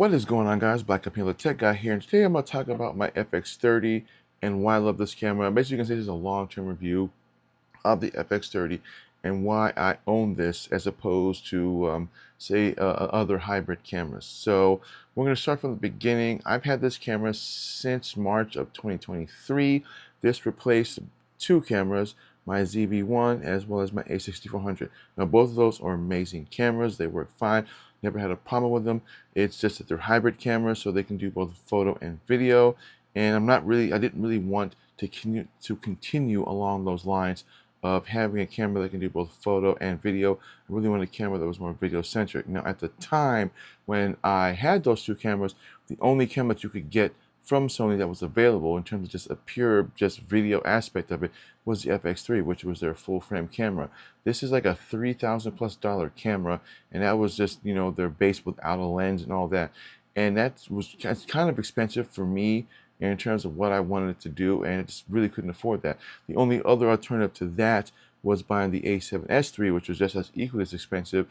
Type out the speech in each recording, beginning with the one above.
What is going on, guys? Black Computer Tech Guy here, and today I'm going to talk about my FX30 and why I love this camera. Basically, you can say this is a long-term review of the FX30 and why I own this as opposed to, say, other hybrid cameras. So we're going to start from the beginning. I've had this camera since March of 2023. This replaced two cameras, my ZV-1 as well as my A6400. Now, both of those are amazing cameras. They work fine. Never had a problem with them. It's just that they're hybrid cameras, so they can do both photo and video. And I didn't really want to continue along those lines of having a camera that can do both photo and video. I really wanted a camera that was more video centric. Now, at the time when I had those two cameras, the only camera that you could get from Sony that was available in terms of just a pure video aspect of it was the FX3, which was their full frame camera. This is like a $3,000+ camera, and that was just, their base without a lens and all that. And that's kind of expensive for me in terms of what I wanted it to do, and I just really couldn't afford that. The only other alternative to that was buying the A7S III, which was just as equally as expensive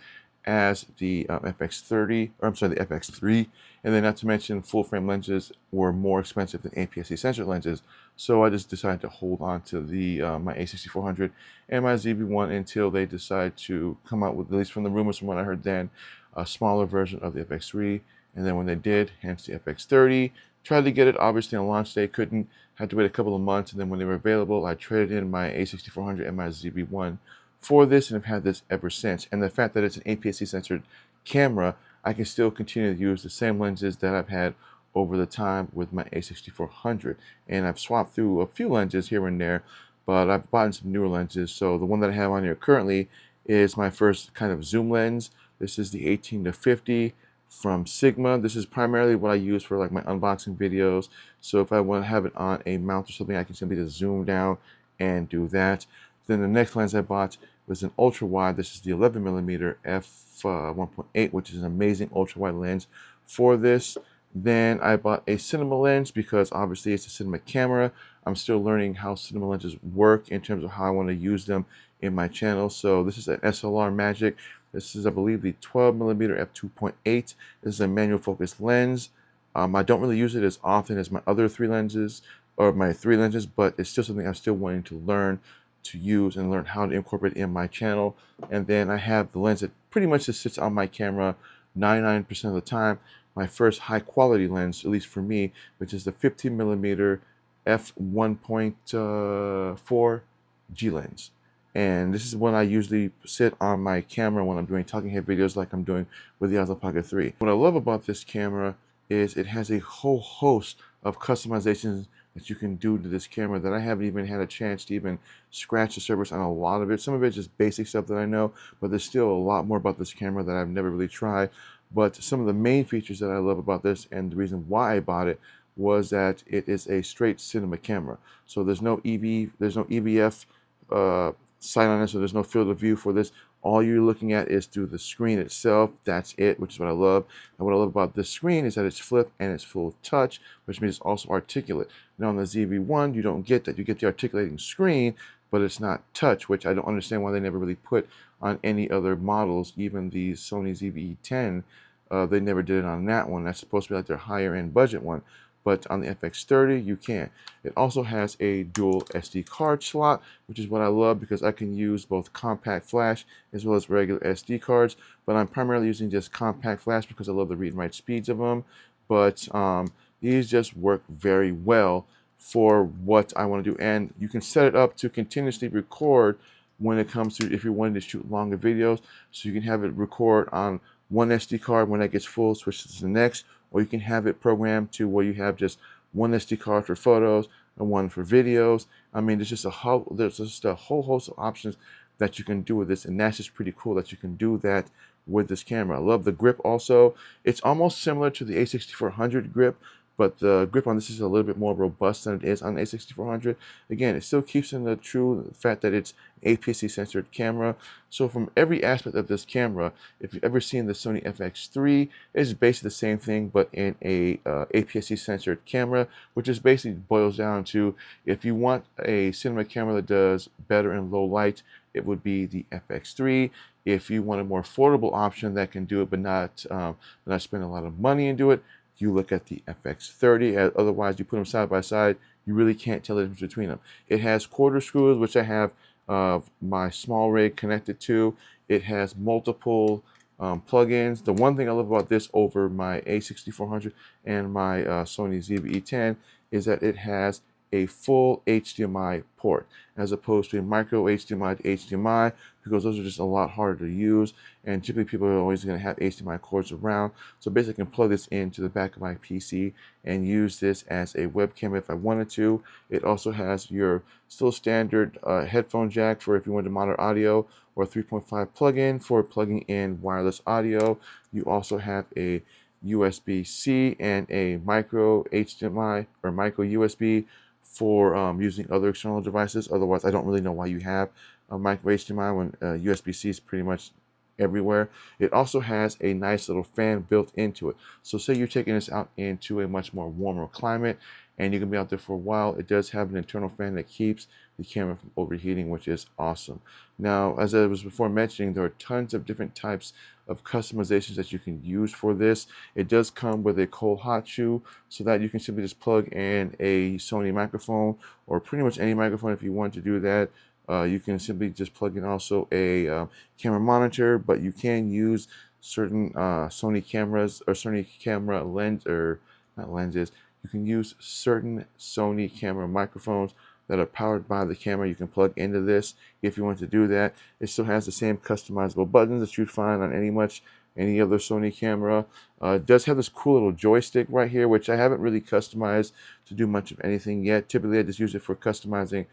as the FX30, or I'm sorry, the FX3. And then not to mention full frame lenses were more expensive than APS-C sensor lenses. So I just decided to hold on to the my A6400 and my ZV-1 until they decide to come out with, at least from the rumors from what I heard then, a smaller version of the FX3. And then when they did, hence the FX30, tried to get it obviously on launch day, couldn't, had to wait a couple of months, and then when they were available, I traded in my A6400 and my ZV-1 for this, and have had this ever since. And the fact that it's an APS-C censored camera, I can still continue to use the same lenses that I've had over the time with my A6400. And I've swapped through a few lenses here and there, but I've bought some newer lenses. So the one that I have on here currently is my first kind of zoom lens. This is the 18-50 from Sigma. This is primarily what I use for like my unboxing videos. So if I want to have it on a mount or something, I can simply just zoom down and do that. Then the next lens I bought was an ultra wide. This is the 11mm f1.8, which is an amazing ultra wide lens for this. Then I bought a cinema lens because obviously it's a cinema camera. I'm still learning how cinema lenses work in terms of how I want to use them in my channel. So this is an SLR Magic. This is, I believe, the 12mm f2.8. This is a manual focus lens. I don't really use it as often as my other three lenses, or my three lenses, but it's still something I'm still wanting to learn to use and learn how to incorporate in my channel. And then I have the lens that pretty much just sits on my camera 99% of the time. My first high quality lens, at least for me, which is the 15mm f1.4 G lens. And this is when I usually sit on my camera when I'm doing talking head videos like I'm doing with the Osmo Pocket 3. What I love about this camera is it has a whole host of customizations that you can do to this camera that I haven't even had a chance to even scratch the surface on a lot of it. Some of it's just basic stuff that I know, but there's still a lot more about this camera that I've never really tried. But some of the main features that I love about this, and the reason why I bought it, was that it is a straight cinema camera. So there's no EVF sight on it, so there's no field of view for this. All you're looking at is through the screen itself. That's it, which is what I love. And what I love about this screen is that it's flip and it's full touch, which means it's also articulate. Now on the ZV-1, you don't get that. You get the articulating screen, but it's not touch, which I don't understand why they never really put on any other models. Even the Sony ZV-10, they never did it on that one. That's supposed to be like their higher end budget one. But on the FX30, you can. It also has a dual SD card slot, which is what I love because I can use both compact flash as well as regular SD cards. But I'm primarily using just compact flash because I love the read and write speeds of them. But these just work very well for what I want to do. And you can set it up to continuously record when it comes to if you're wanting to shoot longer videos. So you can have it record on one SD card. When that gets full, switch to the next. Or you can have it programmed to where you have just one SD card for photos and one for videos. I mean, there's just a whole host of options that you can do with this, and that's just pretty cool that you can do that with this camera. I love the grip also. It's almost similar to the A6400 grip, but the grip on this is a little bit more robust than it is on the A6400. Again, it still keeps in the true fact that it's an APS-C censored camera. So from every aspect of this camera, if you've ever seen the Sony FX3, it's basically the same thing, but in a APS-C censored camera, which just basically boils down to if you want a cinema camera that does better in low light, it would be the FX3. If you want a more affordable option that can do it but not spend a lot of money and do it, you look at the FX30. Otherwise, you put them side by side, you really can't tell the difference between them. It has quarter screws, which I have my small rig connected to. It has multiple plugins. The one thing I love about this over my A6400 and my Sony ZV-E10 is that it has a full HDMI port as opposed to a micro HDMI to HDMI, because those are just a lot harder to use, and typically people are always going to have HDMI cords around. So basically I can plug this into the back of my PC and use this as a webcam if I wanted to. It also has your still standard headphone jack for if you want to monitor audio, or 3.5 plug-in for plugging in wireless audio. You also have a USB-C and a micro HDMI or micro USB for using other external devices. Otherwise, I don't really know why you have a micro HDMI when USB-C is pretty much everywhere. It also has a nice little fan built into it. So say you're taking this out into a much more warmer climate and you can be out there for a while, it does have an internal fan that keeps the camera from overheating, which is awesome. Now, as I was before mentioning, there are tons of different types of customizations that you can use for this. It does come with a cold hot shoe, so that you can simply just plug in a Sony microphone or pretty much any microphone if you want to do that. You can simply just plug in also a camera monitor, but you can use certain Sony cameras or Sony camera lens, or not lenses. You can use certain Sony camera microphones that are powered by the camera. You can plug into this if you want to do that. It still has the same customizable buttons that you'd find on any other Sony camera. It does have this cool little joystick right here, which I haven't really customized to do much of anything yet. Typically, I just use it for customizing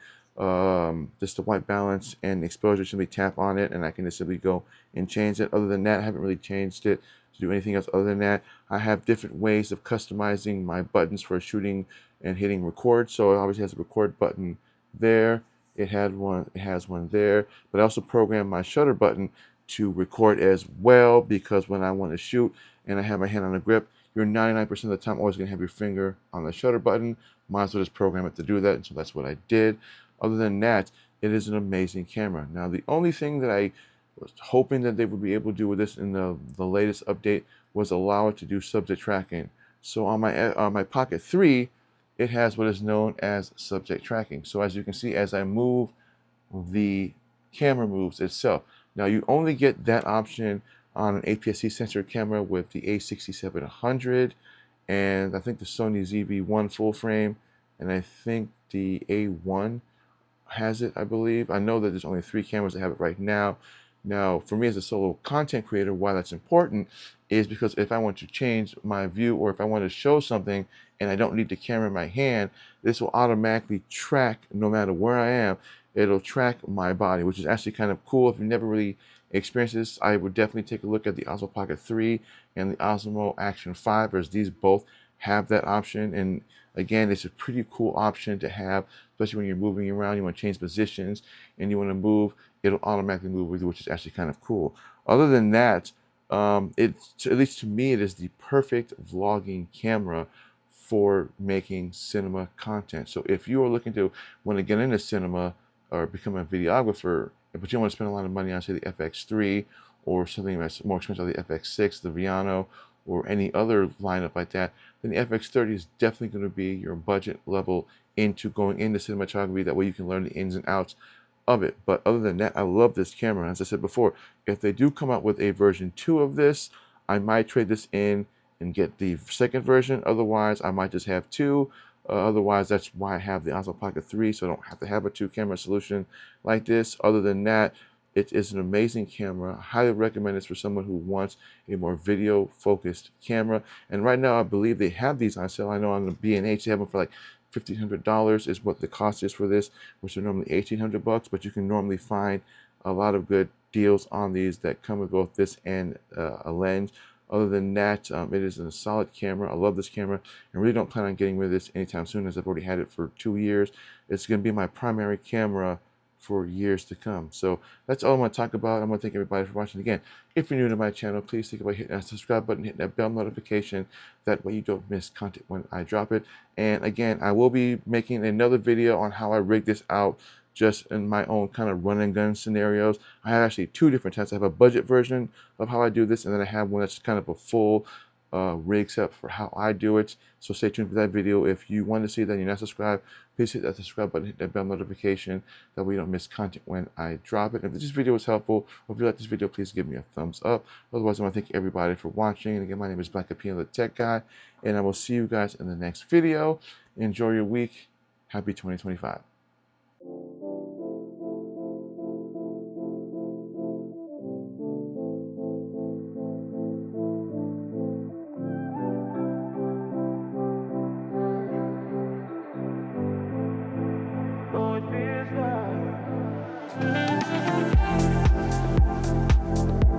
just the white balance and exposure. Simply tap on it, and I can just simply go and change it. Other than that, I haven't really changed it to do anything else. Other than that, I have different ways of customizing my buttons for shooting and hitting record. So it obviously has a record button there. It has one there, but I also program my shutter button to record as well, because when I want to shoot and I have my hand on a grip, you're 99% of the time always going to have your finger on the shutter button. Might as well just program it to do that, and so that's what I did. Other than that, it is an amazing camera. Now, the only thing that I was hoping that they would be able to do with this in the latest update was allow it to do subject tracking. So on my Pocket 3, it has what is known as subject tracking. So as you can see, as I move, the camera moves itself. Now you only get that option on an APS-C sensor camera with the A6700, and I think the Sony ZV-1 full frame, and I think the A1 has it, I believe. I know that there's only 3 cameras that have it right now. Now, for me as a solo content creator, why that's important is because if I want to change my view, or if I want to show something and I don't need the camera in my hand, this will automatically track no matter where I am. It'll track my body, which is actually kind of cool. If you've never really experienced this, I would definitely take a look at the Osmo Pocket 3 and the Osmo Action 5, as these both have that option. And again, it's a pretty cool option to have, especially when you're moving around, you want to change positions and you want to move, it'll automatically move with you, which is actually kind of cool. Other than that, at least to me, it is the perfect vlogging camera for making cinema content. So if you are looking to want to get into cinema or become a videographer, but you don't want to spend a lot of money on, say, the FX3 or something that's more expensive, like the FX6, the Viano, or any other lineup like that, then the FX30 is definitely going to be your budget level into going into cinematography. That way you can learn the ins and outs of it. But other than that, I love this camera. As I said before, if they do come out with a version 2 of this, I might trade this in and get the second version. Otherwise, I might just have 2. Otherwise, that's why I have the Osmo Pocket 3, so I don't have to have a 2-camera solution like this. Other than that, it is an amazing camera. I highly recommend this for someone who wants a more video-focused camera. And right now, I believe they have these on sale. I know on the B&H, they have them for like $1,500 is what the cost is for this, which are normally $1,800, but you can normally find a lot of good deals on these that come with both this and a lens. Other than that, it is a solid camera. I love this camera and really don't plan on getting rid of this anytime soon, as I've already had it for 2 years. It's going to be my primary camera for years to come. So that's all I'm going to talk about. I'm going to thank everybody for watching. Again, if you're new to my channel, please think about hitting that subscribe button, hitting that bell notification. That way you don't miss content when I drop it. And again, I will be making another video on how I rig this out just in my own kind of run and gun scenarios. I have actually two different tests. I have a budget version of how I do this, and then I have one that's kind of a full rig setup for how I do it. So stay tuned for that video. If you want to see that and you're not subscribed, please hit that subscribe button, hit that bell notification, that way you don't miss content when I drop it. If this video was helpful, or if you like this video, please give me a thumbs up. Otherwise, I want to thank everybody for watching. And again, my name is Black Opinion, the Tech Guy, and I will see you guys in the next video. Enjoy your week. Happy 2025.